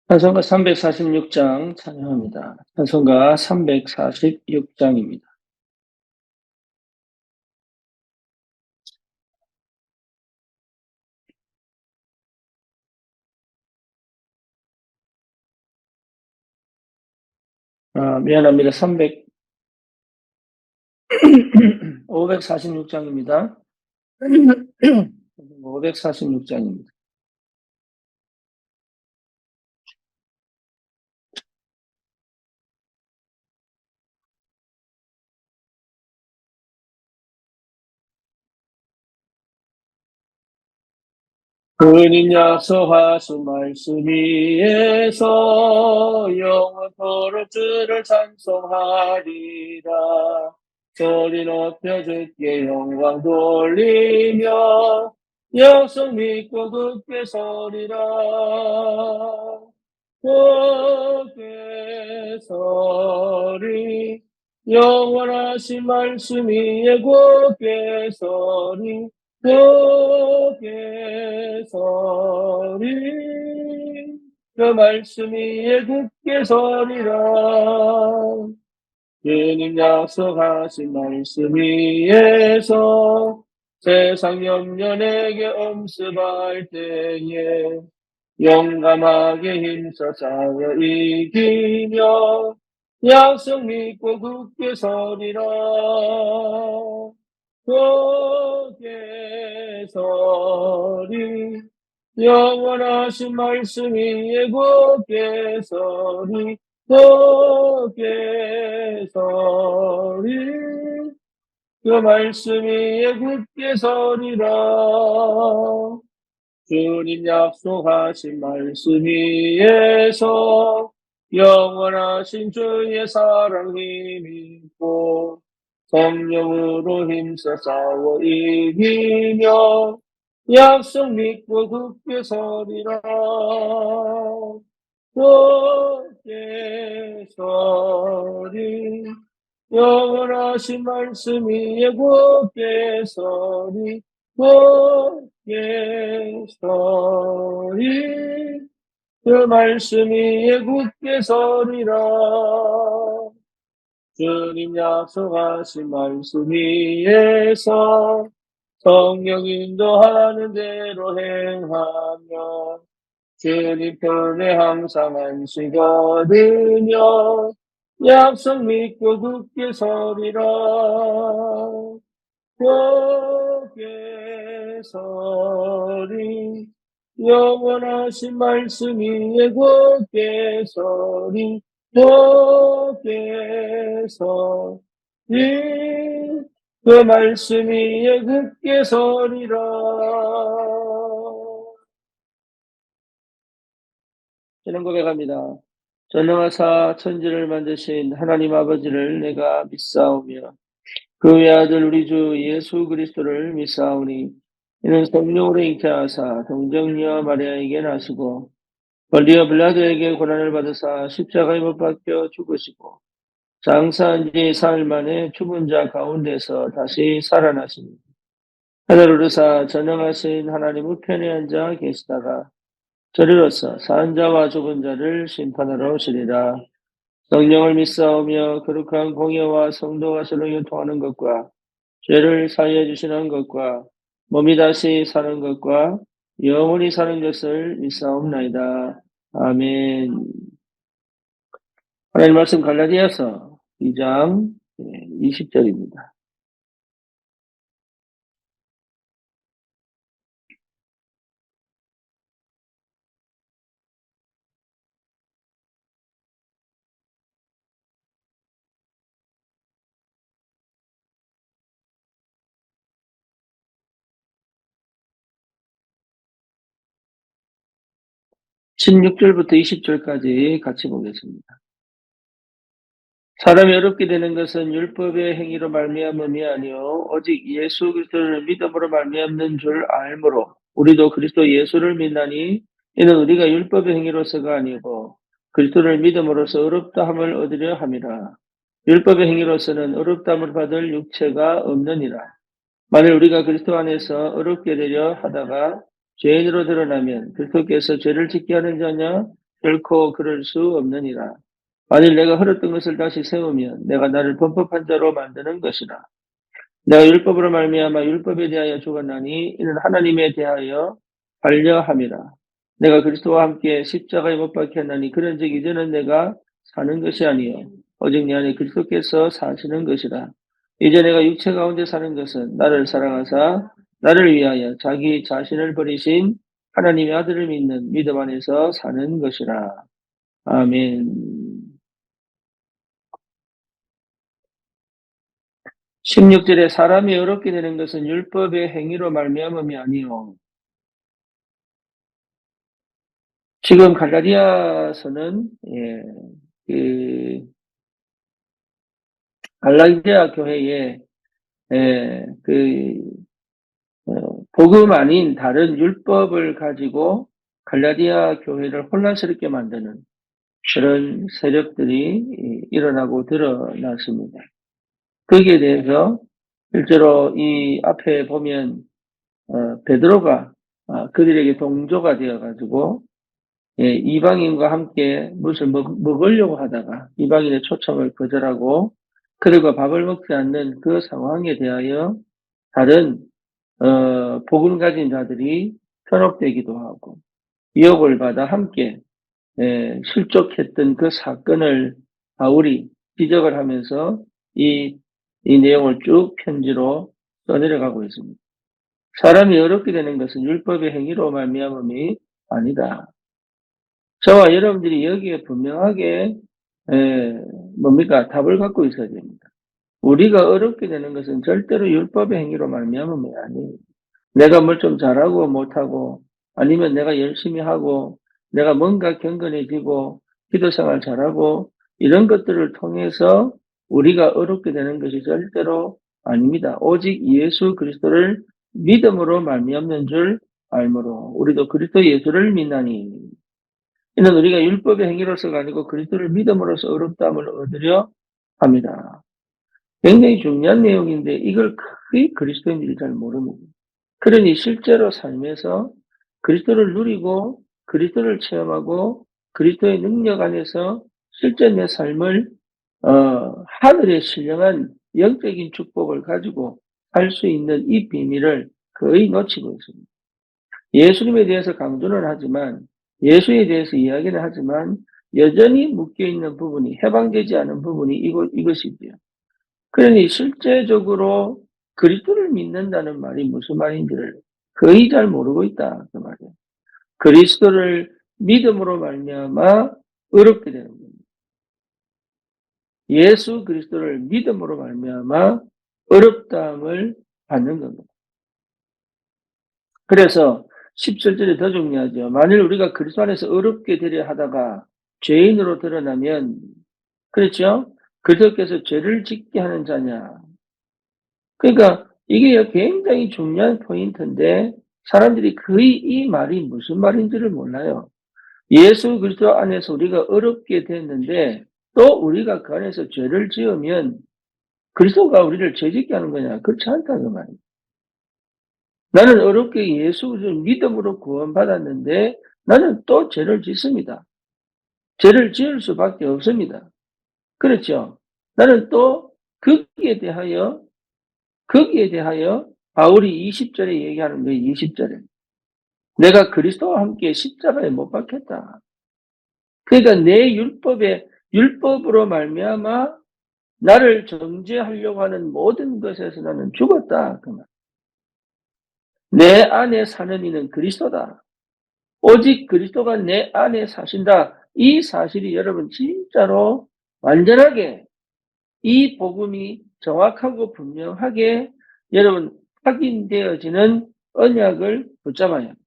찬송가 346장 찬양합니다. 찬송가 346장입니다. 미안합니다. 546장입니다. 546장입니다. 그님 약속하신 말씀 위에서 영원토록 주를 찬송하리라. 소리 높여 주께 영광 돌리며 약속 믿고 굳게 서리라. 굳게 서리 영원하신 말씀 위에 굳게 서리 굳게 서리 그 말씀 위에 굳게 서리라. 주님 약속하신 말씀 위에서 세상 염려 내게 엄습할 때에 용감하게 힘써 싸워 이기며 약속 믿고 굳게 서리라. 굳게 서리 영원하신 말씀 위에 굳게 서리 굳게 서리 그 말씀 위에 굳게 서리라. 주님 약속하신 말씀 위에서 영원하신 주의 사랑 힘입고 성령으로 힘써 싸워 이기며 약속 믿고 굳게 서리라. 굳게 서리 영원하신 말씀 위에 굳게 서리 굳게 서리 그 말씀 위에 굳게 서리라. 주님 약속하신 말씀 위에서 성령 인도하는 대로 행하며 주님 편에 항상 안식 얻으며 약속 믿고 굳게 서리라. 굳게 서리 영원하신 말씀 위에 굳게 서리 굳게 서리 그 말씀 위에 굳게 서리라. 저는 고백합니다. 전능하사 천지를 만드신 하나님 아버지를 내가 믿사오며 그 외아들 우리 주 예수 그리스도를 믿사오니 이는 성령으로 잉태하사 동정녀 마리아에게 나시고 본디오 빌라도에게 고난을 받으사 십자가에 못 박혀 죽으시고 장사한 지 사흘 만에 죽은 자 가운데서 다시 살아나십니다. 하늘 오르사 전능하신 하나님 우편에 앉아 계시다가 저리로서 산 자와 죽은 자를 심판하러 오시리라. 성령을 믿사오며 거룩한 공예와 성도가 서로 교통하는 것과 죄를 사하여 주시는 것과 몸이 다시 사는 것과 영원히 사는 것을 믿사옵나이다. 아멘. 하나님 말씀 갈라디아서 2장 20절입니다. 16절부터 20절까지 같이 보겠습니다. 사람이 어렵게 되는 것은 율법의 행위로 말미암음이 아니요 오직 예수 그리스도를 믿음으로 말미암는 줄 알므로 우리도 그리스도 예수를 믿나니 이는 우리가 율법의 행위로서가 아니고 그리스도를 믿음으로써 어렵다함을 얻으려 함이라. 율법의 행위로서는 어렵다함을 받을 육체가 없느니라. 만일 우리가 그리스도 안에서 어렵게 되려 하다가 죄인으로 드러나면 그리스도께서 죄를 짓게 하는 자냐? 결코 그럴 수 없느니라. 만일 내가 흘렀던 것을 다시 세우면 내가 나를 범법한 자로 만드는 것이라. 내가 율법으로 말미암아 율법에 대하여 죽었나니 이는 하나님에 대하여 반려함이라. 내가 그리스도와 함께 십자가에 못 박혔나니 그런즉 이제는 내가 사는 것이 아니요 오직 내 안에 그리스도께서 사시는 것이라. 이제 내가 육체 가운데 사는 것은 나를 사랑하사 나를 위하여 자기 자신을 버리신 하나님의 아들을 믿는 믿음 안에서 사는 것이라. 아멘. 16절에 사람이 어렵게 되는 것은 율법의 행위로 말미암음이 아니요. 지금 갈라디아서는 그 갈라디아 교회에 그 복음 아닌 다른 율법을 가지고 갈라디아 교회를 혼란스럽게 만드는 그런 세력들이 일어나고 드러났습니다. 거기에 대해서 실제로 이 앞에 보면 베드로가 그들에게 동조가 되어가지고 이방인과 함께 무엇을 먹으려고 하다가 이방인의 초청을 거절하고 그들과 밥을 먹지 않는 그 상황에 대하여 다른 복음 가진 자들이 현혹되기도 하고 유혹을 받아 함께 실족했던 그 사건을 바울이 지적을 하면서 이 내용을 쭉 편지로 써내려가고 있습니다. 사람이 어렵게 되는 것은 율법의 행위로 말미암음이 아니다. 저와 여러분들이 여기에 분명하게 답을 갖고 있어야 됩니다. 우리가 어렵게 되는 것은 절대로 율법의 행위로 말미암음이 아니에요. 내가 뭘 좀 잘하고 못하고 아니면 내가 열심히 하고 내가 뭔가 경건해지고 기도생활 잘하고 이런 것들을 통해서 우리가 어렵게 되는 것이 절대로 아닙니다. 오직 예수 그리스도를 믿음으로 말미암는 줄 알므로 우리도 그리스도 예수를 믿나니 이는 우리가 율법의 행위로서가 아니고 그리스도를 믿음으로써 어렵다함을 얻으려 합니다. 굉장히 중요한 내용인데 이걸 거의 그리스도인들이 잘 모릅니다. 그러니 실제로 삶에서 그리스도를 누리고 그리스도를 체험하고 그리스도의 능력 안에서 실제 내 삶을 하늘의 신령한 영적인 축복을 가지고 할 수 있는 이 비밀을 거의 놓치고 있습니다. 예수님에 대해서 강조는 하지만 예수에 대해서 이야기는 하지만 여전히 묶여있는 부분이 해방되지 않은 부분이 이것이지요. 그러니 실제적으로 그리스도를 믿는다는 말이 무슨 말인지를 거의 잘 모르고 있다 그 말이에요. 그리스도를 믿음으로 말미암아 어렵게 되는 겁니다. 예수 그리스도를 믿음으로 말미암아 어렵다함을 받는 겁니다. 그래서 17절이 더 중요하죠. 만일 우리가 그리스도 안에서 어렵게 되려 하다가 죄인으로 드러나면 그렇죠? 그리스도께서 죄를 짓게 하는 자냐. 그러니까 이게 굉장히 중요한 포인트인데 사람들이 거의 이 말이 무슨 말인지를 몰라요. 예수 그리스도 안에서 우리가 어렵게 됐는데 또 우리가 그 안에서 죄를 지으면 그리스도가 우리를 죄짓게 하는 거냐? 그렇지 않다 그 말이에요. 나는 어렵게 예수 그리스도를 믿음으로 구원받았는데 나는 또 죄를 짓습니다. 죄를 지을 수밖에 없습니다. 그렇죠? 나는 또 거기에 대하여 바울이 20절에 얘기하는 거예요. 20절에. 내가 그리스도와 함께 십자가에 못 박혔다. 그러니까 내 율법으로 말미암아 나를 정죄하려고 하는 모든 것에서 나는 죽었다. 그 말. 내 안에 사는 이는 그리스도다. 오직 그리스도가 내 안에 사신다. 이 사실이 여러분 진짜로 완전하게 이 복음이 정확하고 분명하게 여러분 확인되어지는 언약을 붙잡아야 합니다.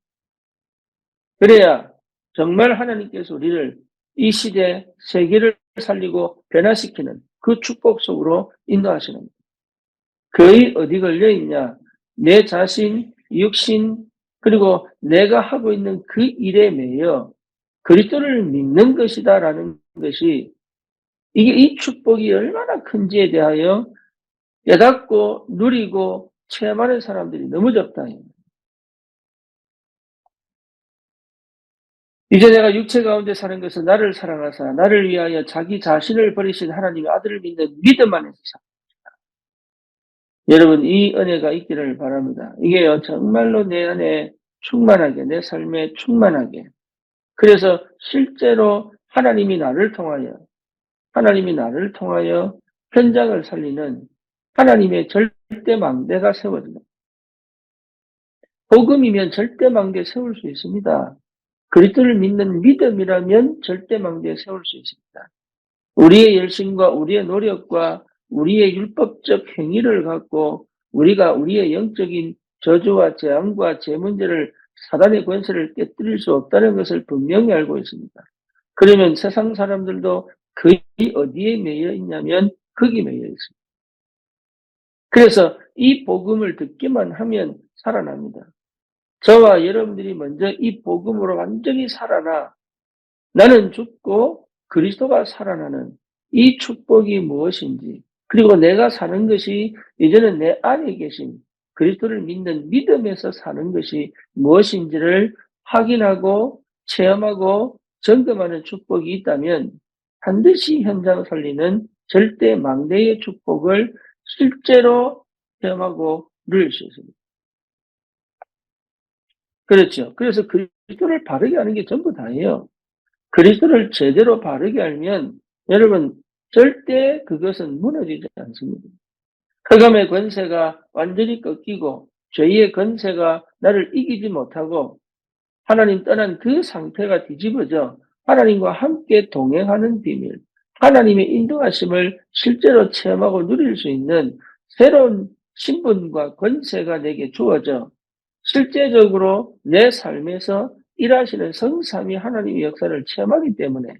그래야 정말 하나님께서 우리를 이 시대 세계를 살리고 변화시키는 그 축복 속으로 인도하시는 겁니다. 거의 어디 걸려 있냐? 내 자신, 육신, 그리고 내가 하고 있는 그 일에 매여 그리스도를 믿는 것이다라는 것이 이게 이 축복이 얼마나 큰지에 대하여 깨닫고 누리고 체험하는 사람들이 너무 적다. 이제 내가 육체 가운데 사는 것은 나를 사랑하사 나를 위하여 자기 자신을 버리신 하나님의 아들을 믿는 믿음 안에서 사. 여러분 이 은혜가 있기를 바랍니다. 이게요 정말로 내 안에 충만하게 내 삶에 충만하게 그래서 실제로 하나님이 나를 통하여 현장을 살리는 하나님의 절대 망대가 세워집니다. 복음이면 절대 망대 세울 수 있습니다. 그리스도를 믿는 믿음이라면 절대 망대 세울 수 있습니다. 우리의 열심과 우리의 노력과 우리의 율법적 행위를 갖고 우리가 우리의 영적인 저주와 재앙과 재 문제를 사단의 권세를 깨뜨릴 수 없다는 것을 분명히 알고 있습니다. 그러면 세상 사람들도 거의 어디에 매여 있냐면 거기 매여 있습니다. 그래서 이 복음을 듣기만 하면 살아납니다. 저와 여러분들이 먼저 이 복음으로 완전히 살아나 나는 죽고 그리스도가 살아나는 이 축복이 무엇인지 그리고 내가 사는 것이 이제는 내 안에 계신 그리스도를 믿는 믿음에서 사는 것이 무엇인지를 확인하고 체험하고 점검하는 축복이 있다면 반드시 현장 살리는 절대 망대의 축복을 실제로 체험하고 누릴 수 있습니다. 그렇죠. 그래서 그리스도를 바르게 하는 게 전부 다예요. 그리스도를 제대로 바르게 알면 여러분 절대 그것은 무너지지 않습니다. 흑암의 권세가 완전히 꺾이고 죄의 권세가 나를 이기지 못하고 하나님 떠난 그 상태가 뒤집어져 하나님과 함께 동행하는 비밀, 하나님의 인도하심을 실제로 체험하고 누릴 수 있는 새로운 신분과 권세가 내게 주어져 실제적으로 내 삶에서 일하시는 성삼위 하나님의 역사를 체험하기 때문에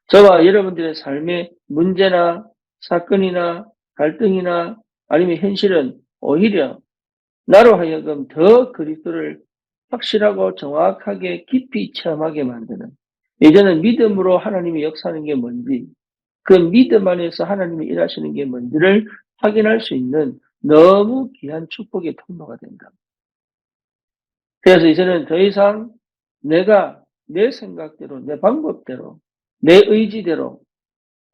저와 여러분들의 삶의 문제나 사건이나 갈등이나 아니면 현실은 오히려 나로 하여금 더 그리스도를 확실하고 정확하게 깊이 체험하게 만드는 이제는 믿음으로 하나님이 역사하는 게 뭔지 그 믿음 안에서 하나님이 일하시는 게 뭔지를 확인할 수 있는 너무 귀한 축복의 통로가 된다. 그래서 이제는 더 이상 내가 내 생각대로, 내 방법대로, 내 의지대로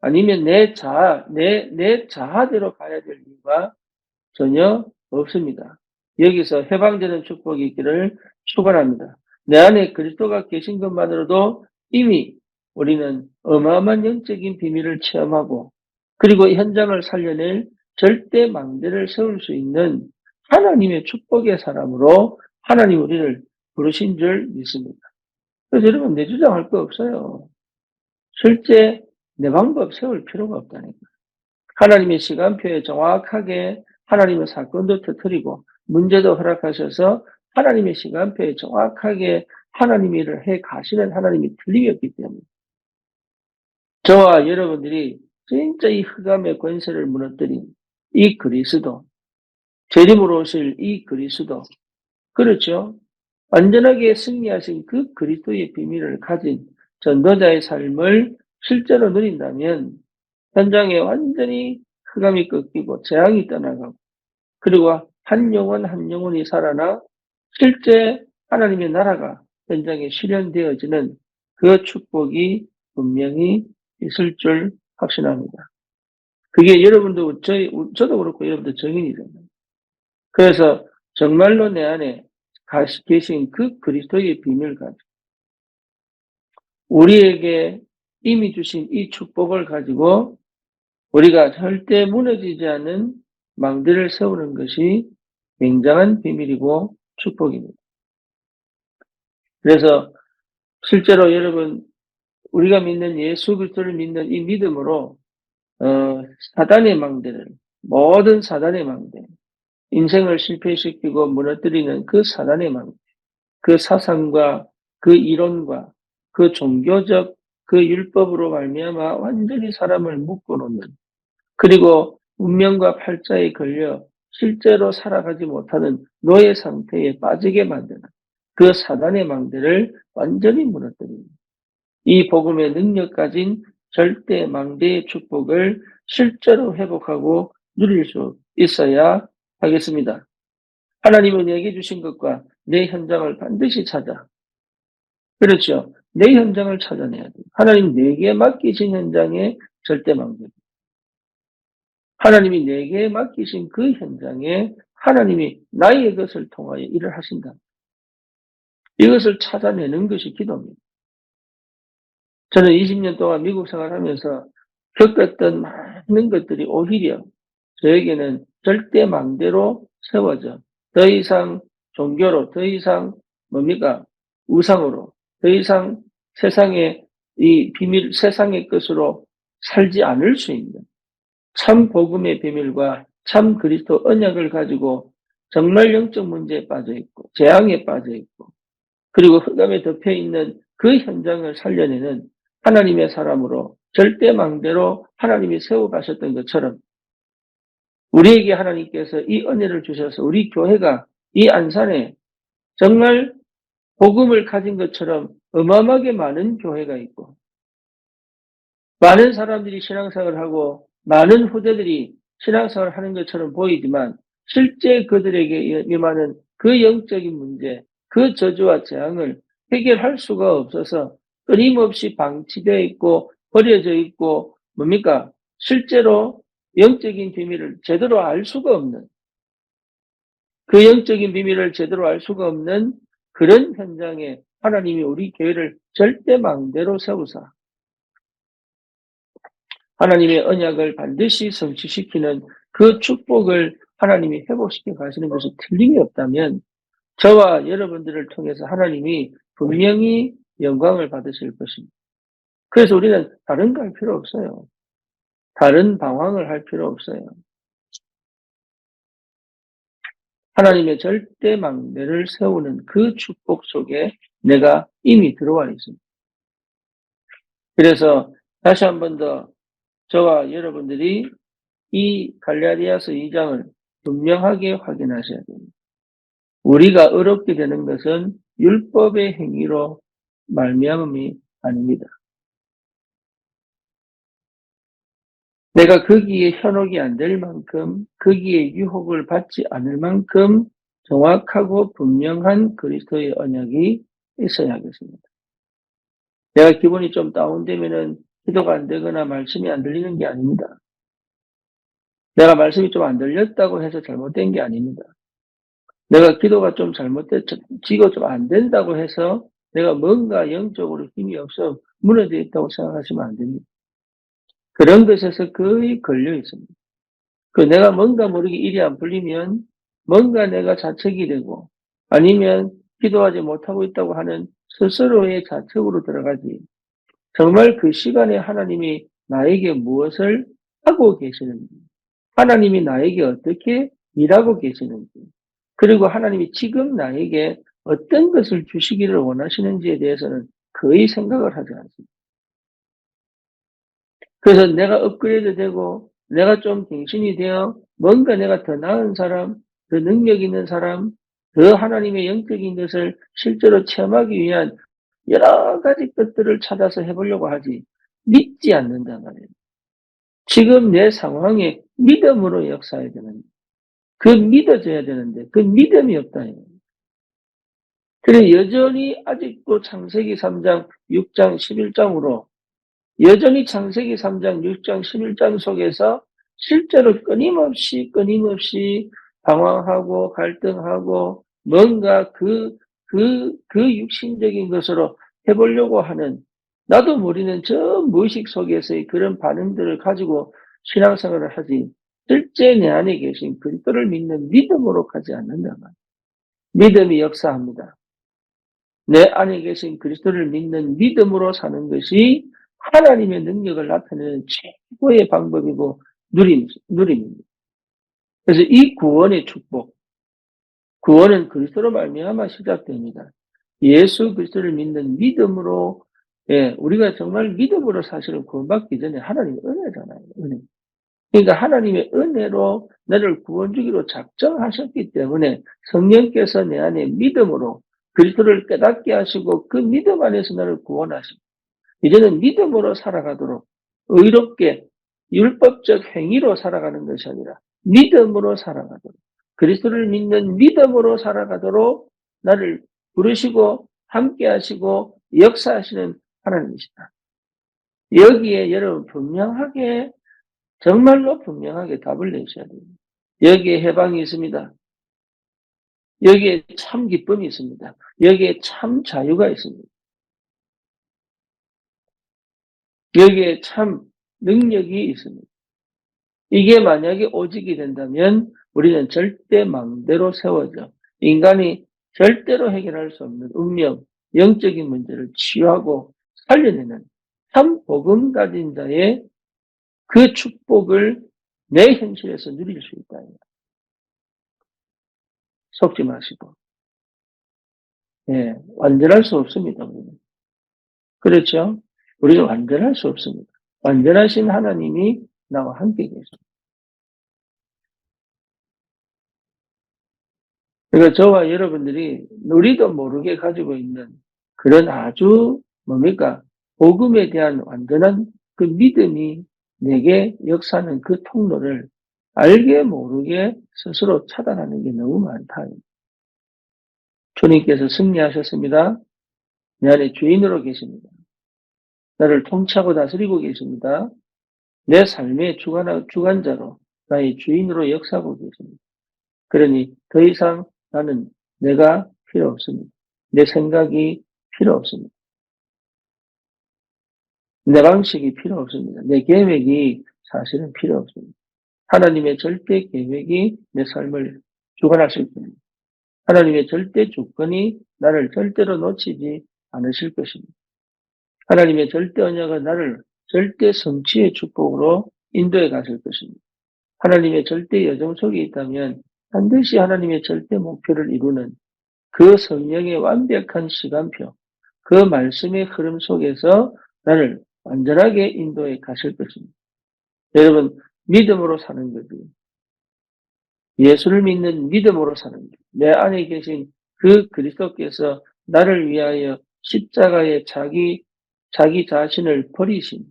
아니면 내 자아대로 가야 될 이유가 전혀 없습니다. 여기서 해방되는 축복이 있기를 축원합니다. 내 안에 그리스도가 계신 것만으로도 이미 우리는 어마어마한 영적인 비밀을 체험하고 그리고 현장을 살려낼 절대 망대를 세울 수 있는 하나님의 축복의 사람으로 하나님 우리를 부르신 줄 믿습니다. 그래서 여러분 내 주장할 거 없어요. 실제 내 방법 세울 필요가 없다니까. 하나님의 시간표에 정확하게 하나님의 사건도 터뜨리고 문제도 허락하셔서 하나님의 시간표에 정확하게 하나님의 일을 해 가시는 하나님이 틀림이 없기 때문에 저와 여러분들이 진짜 이 흑암의 권세를 무너뜨린 이 그리스도, 재림으로 오실 이 그리스도, 그렇죠? 완전하게 승리하신 그 그리스도의 비밀을 가진 전도자의 삶을 실제로 누린다면 현장에 완전히 흑암이 꺾이고 재앙이 떠나가고 그리고 한 영혼 한 영혼이 살아나 실제 하나님의 나라가 현장에 실현되어지는 그 축복이 분명히 있을 줄 확신합니다. 그게 여러분도 저도 그렇고 여러분도 증인이 됩니다. 그래서 정말로 내 안에 계신 그 그리스도의 비밀 가지고 우리에게 이미 주신 이 축복을 가지고 우리가 절대 무너지지 않는 망대를 세우는 것이 굉장한 비밀이고 축복입니다. 그래서 실제로 여러분 우리가 믿는 예수 그리스도를 믿는 이 믿음으로 사단의 망대를 모든 사단의 망대 인생을 실패시키고 무너뜨리는 그 사단의 망대 그 사상과 그 이론과 그 종교적 그 율법으로 말미암아 완전히 사람을 묶어놓는 그리고 운명과 팔자에 걸려 실제로 살아가지 못하는 노예 상태에 빠지게 만드는 그 사단의 망대를 완전히 무너뜨립니다. 이 복음의 능력 가진 절대 망대의 축복을 실제로 회복하고 누릴 수 있어야 하겠습니다. 하나님은 내게 주신 것과 내 현장을 반드시 찾아 그렇죠. 내 현장을 찾아내야 돼요. 하나님 내게 맡기신 현장에 절대 망대. 하나님이 내게 맡기신 그 현장에 하나님이 나의 것을 통하여 일을 하신다. 이것을 찾아내는 것이 기도입니다. 저는 20년 동안 미국 생활하면서 겪었던 많은 것들이 오히려 저에게는 절대망대로 세워져 더 이상 종교로, 더 이상 뭡니까? 우상으로, 더 이상 세상의 이 비밀, 세상의 것으로 살지 않을 수 있는 참 복음의 비밀과 참 그리스도 언약을 가지고 정말 영적 문제에 빠져 있고 재앙에 빠져 있고 그리고 흑암에 덮여 있는 그 현장을 살려내는 하나님의 사람으로 절대망대로 하나님이 세워가셨던 것처럼 우리에게 하나님께서 이 은혜를 주셔서 우리 교회가 이 안산에 정말 복음을 가진 것처럼 어마어마하게 많은 교회가 있고 많은 사람들이 신앙생활을 하고 많은 후대들이 신앙생활을 하는 것처럼 보이지만 실제 그들에게 임하는 그 영적인 문제, 그 저주와 재앙을 해결할 수가 없어서 끊임없이 방치되어 있고 버려져 있고 뭡니까? 실제로 영적인 비밀을 제대로 알 수가 없는 그 영적인 비밀을 제대로 알 수가 없는 그런 현장에 하나님이 우리 교회를 절대망대로 세우사 하나님의 언약을 반드시 성취시키는 그 축복을 하나님이 회복시켜 가시는 것이 틀림이 없다면 저와 여러분들을 통해서 하나님이 분명히 영광을 받으실 것입니다. 그래서 우리는 다른 거 할 필요 없어요. 다른 방황을 할 필요 없어요. 하나님의 절대망대를 세우는 그 축복 속에 내가 이미 들어와 있습니다. 그래서 다시 한 번 더 저와 여러분들이 이 갈라디아서 2장을 분명하게 확인하셔야 됩니다. 우리가 어렵게 되는 것은 율법의 행위로 말미암음이 아닙니다. 내가 거기에 현혹이 안 될 만큼 거기에 유혹을 받지 않을 만큼 정확하고 분명한 그리스도의 언약이 있어야 하겠습니다. 내가 기분이 좀 다운되면은 기도가 안 되거나 말씀이 안 들리는 게 아닙니다. 내가 말씀이 좀 안 들렸다고 해서 잘못된 게 아닙니다. 내가 기도가 좀 잘못되고 좀 안 된다고 해서 내가 뭔가 영적으로 힘이 없어 무너져 있다고 생각하시면 안 됩니다. 그런 것에서 거의 걸려 있습니다. 내가 뭔가 모르게 일이 안 풀리면 뭔가 내가 자책이 되고 아니면 기도하지 못하고 있다고 하는 스스로의 자책으로 들어가지. 정말 그 시간에 하나님이 나에게 무엇을 하고 계시는지, 하나님이 나에게 어떻게 일하고 계시는지, 그리고 하나님이 지금 나에게 어떤 것을 주시기를 원하시는지에 대해서는 거의 생각을 하지 않습니다. 그래서 내가 업그레이드 되고 내가 좀 갱신이 되어 뭔가 내가 더 나은 사람, 더 능력 있는 사람, 더 하나님의 영적인 것을 실제로 체험하기 위한 여러 가지 것들을 찾아서 해보려고 하지 믿지 않는단 말이에요. 지금 내 상황에 믿음으로 역사해야 되는데 그 믿어져야 되는데 그 믿음이 없다. 그래 여전히 아직도 창세기 3장, 6장, 11장으로 여전히 창세기 3장, 6장, 11장 속에서 실제로 끊임없이 방황하고 갈등하고 뭔가 그 육신적인 것으로 해보려고 하는 나도 모르는 저 무의식 속에서의 그런 반응들을 가지고 신앙생활을 하지 실제 내 안에 계신 그리스도를 믿는 믿음으로 가지 않는다. 믿음이 역사합니다. 내 안에 계신 그리스도를 믿는 믿음으로 사는 것이 하나님의 능력을 나타내는 최고의 방법이고 누림입니다. 그래서 이 구원의 축복, 구원은 그리스도로 말미암아 시작됩니다. 예수 그리스도를 믿는 믿음으로, 우리가 정말 믿음으로 사실은 구원받기 전에 하나님의 은혜잖아요. 은혜. 그러니까 하나님의 은혜로 나를 구원 주기로 작정하셨기 때문에 성령께서 내 안에 믿음으로 그리스도를 깨닫게 하시고 그 믿음 안에서 나를 구원하시고 이제는 믿음으로 살아가도록 의롭게 율법적 행위로 살아가는 것이 아니라 믿음으로 살아가도록 그리스도를 믿는 믿음으로 살아가도록 나를 부르시고 함께 하시고 역사하시는 하나님이시다. 여기에 여러분 분명하게, 정말로 분명하게 답을 내셔야 됩니다. 여기에 해방이 있습니다. 여기에 참 기쁨이 있습니다. 여기에 참 자유가 있습니다. 여기에 참 능력이 있습니다. 이게 만약에 오직이 된다면 우리는 절대 망대로 세워져 인간이 절대로 해결할 수 없는 운명, 영적인 문제를 치유하고 살려내는 참 복음 가진 자의 그 축복을 내 현실에서 누릴 수 있다. 속지 마시고. 예, 완전할 수 없습니다. 우리는. 그렇죠? 우리는 완전할 수 없습니다. 완전하신 하나님이 나와 함께 계십니다. 그러니까 저와 여러분들이 우리도 모르게 가지고 있는 그런 아주 뭡니까? 복음에 대한 완전한 그 믿음이 내게 역사하는 그 통로를 알게 모르게 스스로 차단하는 게 너무 많다. 주님께서 승리하셨습니다. 내 안에 주인으로 계십니다. 나를 통치하고 다스리고 계십니다. 내 삶의 주관자로 나의 주인으로 역사하고 계십니다. 그러니 더 이상 나는 내가 필요 없습니다. 내 생각이 필요 없습니다. 내 방식이 필요 없습니다. 내 계획이 사실은 필요 없습니다. 하나님의 절대 계획이 내 삶을 주관하실 겁니다. 하나님의 절대 주권이 나를 절대로 놓치지 않으실 것입니다. 하나님의 절대 언약은 나를 절대 성취의 축복으로 인도해 가실 것입니다. 하나님의 절대 여정 속에 있다면 반드시 하나님의 절대 목표를 이루는 그 성령의 완벽한 시간표, 그 말씀의 흐름 속에서 나를 완전하게 인도해 가실 것입니다. 여러분, 믿음으로 사는 거지. 예수를 믿는 믿음으로 사는 것. 내 안에 계신 그 그리스도께서 나를 위하여 십자가에 자기 자신을 버리신,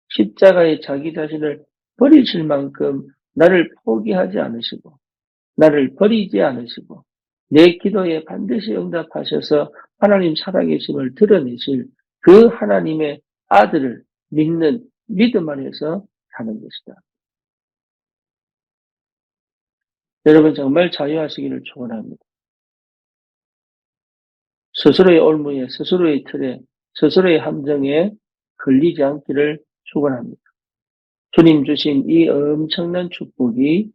십자가에 자기 자신을 버리실 만큼 나를 포기하지 않으시고, 나를 버리지 않으시고, 내 기도에 반드시 응답하셔서 하나님 살아계심을 드러내실 그 하나님의 아들을 믿는 믿음 안에서 사는 것이다. 여러분 정말 자유하시기를 축원합니다. 스스로의 올무에, 스스로의 틀에, 스스로의 함정에 걸리지 않기를 축원합니다. 주님 주신 이 엄청난 축복이,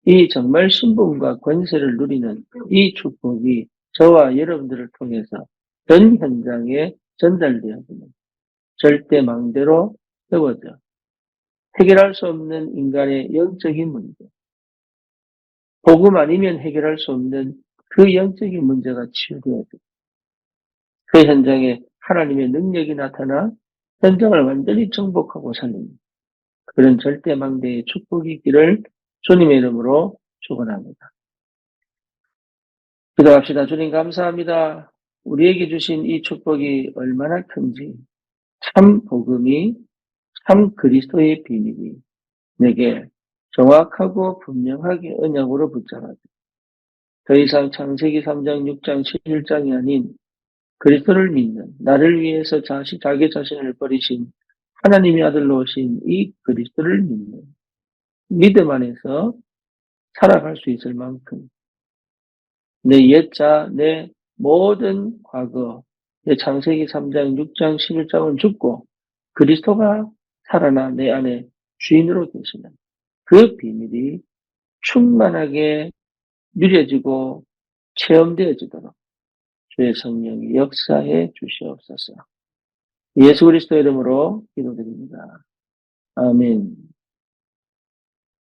이 정말 신분과 권세를 누리는 이 축복이 저와 여러분들을 통해서 전 현장에 전달되어지는 절대 망대로 세워져 해결할 수 없는 인간의 영적인 문제, 복음 아니면 해결할 수 없는 그 영적인 문제가 치유되어져 그 현장에 하나님의 능력이 나타나 현장을 완전히 정복하고 살리는 그런 절대망대의 축복이 있기를 주님의 이름으로 축원합니다. 기도합시다. 주님 감사합니다. 우리에게 주신 이 축복이 얼마나 큰지, 참 복음이, 참 그리스도의 비밀이 내게 정확하고 분명하게 언약으로 붙잡아져 더 이상 창세기 3장, 6장, 11장이 아닌 그리스도를 믿는 나를 위해서 자기 자신을 버리신 하나님의 아들로 오신 이 그리스도를 믿는 믿음 안에서 살아갈 수 있을 만큼 내 옛자, 내 모든 과거, 내 창세기 3장, 6장, 11장은 죽고 그리스도가 살아나 내 안에 주인으로 계시는 그 비밀이 충만하게 누려지고 체험되어지도록 주의 성령이 역사해 주시옵소서. 예수 그리스도 이름으로 기도드립니다. 아멘.